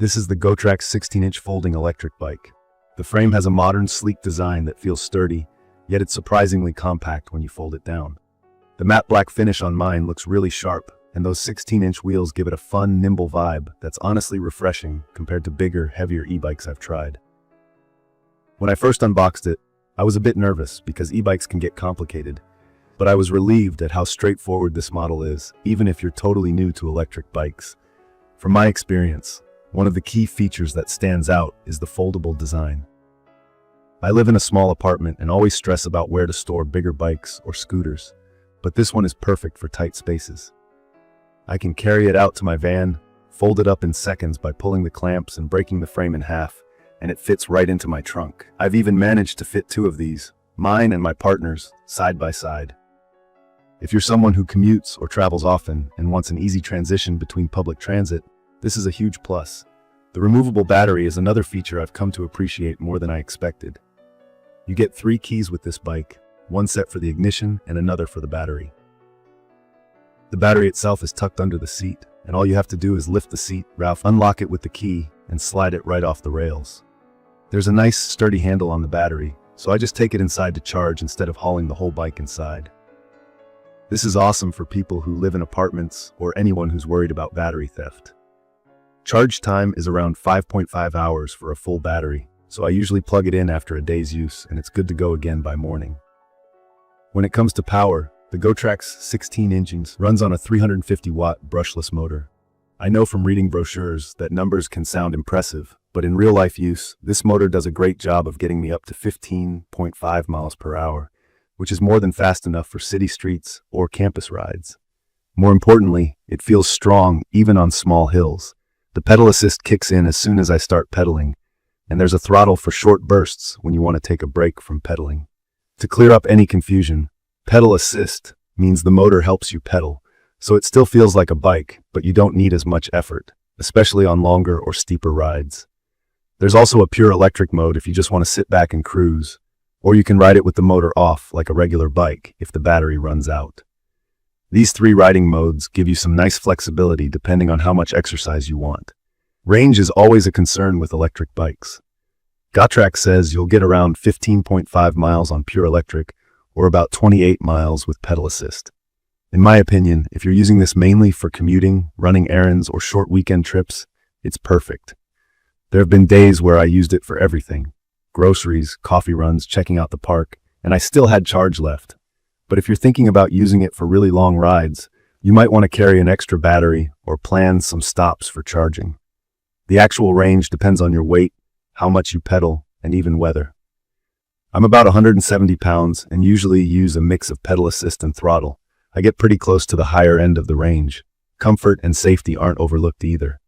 This is the Gotrax 16-inch folding electric bike. The frame has a modern, sleek design that feels sturdy, yet it's surprisingly compact when you fold it down. The matte black finish on mine looks really sharp, and those 16-inch wheels give it a fun, nimble vibe that's honestly refreshing compared to bigger, heavier e-bikes I've tried. When I first unboxed it, I was a bit nervous because e-bikes can get complicated, but I was relieved at how straightforward this model is, even if you're totally new to electric bikes. From my experience, one of the key features that stands out is the foldable design. I live in a small apartment and always stress about where to store bigger bikes or scooters, but this one is perfect for tight spaces. I can carry it out to my van, fold it up in seconds by pulling the clamps and breaking the frame in half, and it fits right into my trunk. I've even managed to fit two of these, mine and my partner's, side by side. If you're someone who commutes or travels often and wants an easy transition between public transit, this is a huge plus. The removable battery is another feature I've come to appreciate more than I expected. You get 3 keys with this bike, one set for the ignition and another for the battery. The battery itself is tucked under the seat, and all you have to do is lift the seat, unlock it with the key, and slide it right off the rails. There's a nice sturdy handle on the battery, so I just take it inside to charge instead of hauling the whole bike inside. This is awesome for people who live in apartments or anyone who's worried about battery theft. Charge time is around 5.5 hours for a full battery, so I usually plug it in after a day's use and it's good to go again by morning. When it comes to power, the Gotrax 16 engines runs on a 350-watt brushless motor. I know from reading brochures that numbers can sound impressive, but in real-life use, this motor does a great job of getting me up to 15.5 miles per hour, which is more than fast enough for city streets or campus rides. More importantly, it feels strong even on small hills. The pedal assist kicks in as soon as I start pedaling, and there's a throttle for short bursts when you want to take a break from pedaling. To clear up any confusion, pedal assist means the motor helps you pedal, so it still feels like a bike, but you don't need as much effort, especially on longer or steeper rides. There's also a pure electric mode if you just want to sit back and cruise, or you can ride it with the motor off like a regular bike if the battery runs out. These 3 riding modes give you some nice flexibility depending on how much exercise you want. Range is always a concern with electric bikes. Gotrax says you'll get around 15.5 miles on pure electric, or about 28 miles with pedal assist. In my opinion, if you're using this mainly for commuting, running errands, or short weekend trips, it's perfect. There have been days where I used it for everything: groceries, coffee runs, checking out the park, and I still had charge left. But if you're thinking about using it for really long rides, you might want to carry an extra battery or plan some stops for charging. The actual range depends on your weight, how much you pedal, and even weather. I'm about 170 pounds and usually use a mix of pedal assist and throttle. I get pretty close to the higher end of the range. Comfort and safety aren't overlooked either.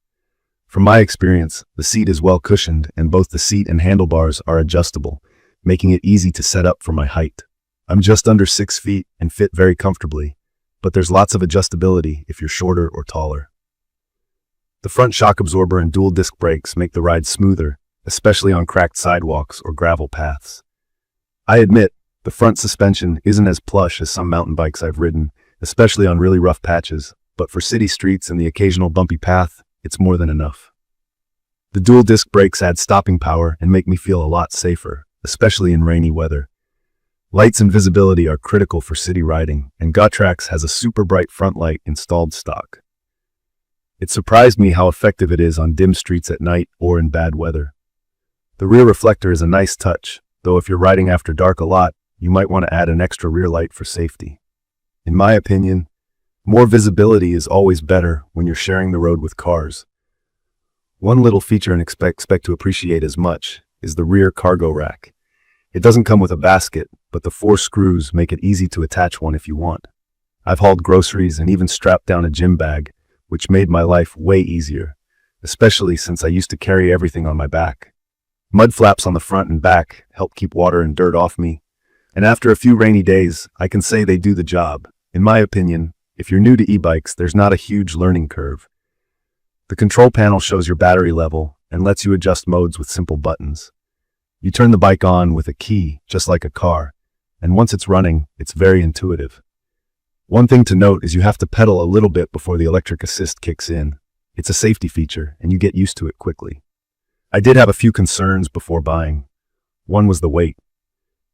From my experience, the seat is well cushioned and both the seat and handlebars are adjustable, making it easy to set up for my height. I'm just under 6 feet and fit very comfortably, but there's lots of adjustability if you're shorter or taller. The front shock absorber and dual disc brakes make the ride smoother, especially on cracked sidewalks or gravel paths. I admit, the front suspension isn't as plush as some mountain bikes I've ridden, especially on really rough patches, but for city streets and the occasional bumpy path, it's more than enough. The dual disc brakes add stopping power and make me feel a lot safer, especially in rainy weather. Lights and visibility are critical for city riding, and Gotrax has a super bright front light installed stock. It surprised me how effective it is on dim streets at night or in bad weather. The rear reflector is a nice touch, though if you're riding after dark a lot, you might want to add an extra rear light for safety. In my opinion, more visibility is always better when you're sharing the road with cars. One little feature and expect to appreciate as much is the rear cargo rack. It doesn't come with a basket, but the 4 screws make it easy to attach one if you want. I've hauled groceries and even strapped down a gym bag, which made my life way easier, especially since I used to carry everything on my back. Mud flaps on the front and back help keep water and dirt off me, and after a few rainy days, I can say they do the job. In my opinion, if you're new to e-bikes, there's not a huge learning curve. The control panel shows your battery level and lets you adjust modes with simple buttons. You turn the bike on with a key, just like a car, and once it's running, it's very intuitive. One thing to note is you have to pedal a little bit before the electric assist kicks in. It's a safety feature, and you get used to it quickly. I did have a few concerns before buying. One was the weight.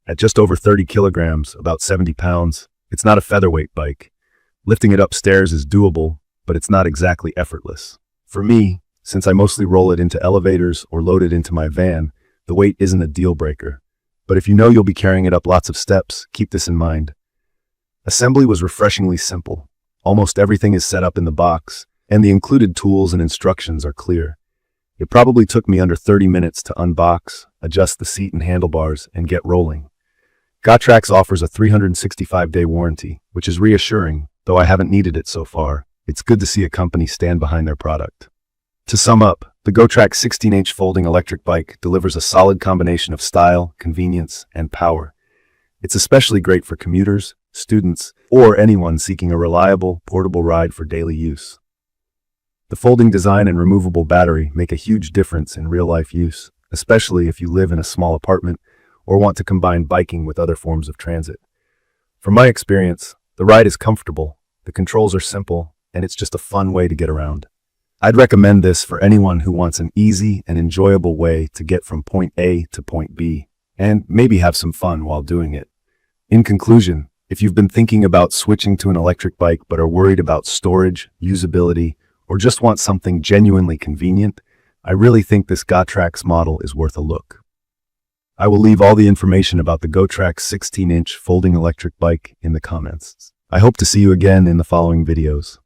At just over 30 kilograms, about 70 pounds, it's not a featherweight bike. Lifting it upstairs is doable, but it's not exactly effortless. For me, since I mostly roll it into elevators or load it into my van, the weight isn't a deal breaker. But if you know you'll be carrying it up lots of steps, keep this in mind. Assembly was refreshingly simple. Almost everything is set up in the box, and the included tools and instructions are clear. It probably took me under 30 minutes to unbox, adjust the seat and handlebars, and get rolling. Gotrax offers a 365-day warranty, which is reassuring, though I haven't needed it so far. It's good to see a company stand behind their product. To sum up, the Gotrax 16H folding electric bike delivers a solid combination of style, convenience, and power. It's especially great for commuters, students, or anyone seeking a reliable, portable ride for daily use. The folding design and removable battery make a huge difference in real-life use, especially if you live in a small apartment or want to combine biking with other forms of transit. From my experience, the ride is comfortable, the controls are simple, and it's just a fun way to get around. I'd recommend this for anyone who wants an easy and enjoyable way to get from point A to point B, and maybe have some fun while doing it. In conclusion, if you've been thinking about switching to an electric bike but are worried about storage, usability, or just want something genuinely convenient, I really think this Gotrax model is worth a look. I will leave all the information about the Gotrax 16-inch folding electric bike in the comments. I hope to see you again in the following videos.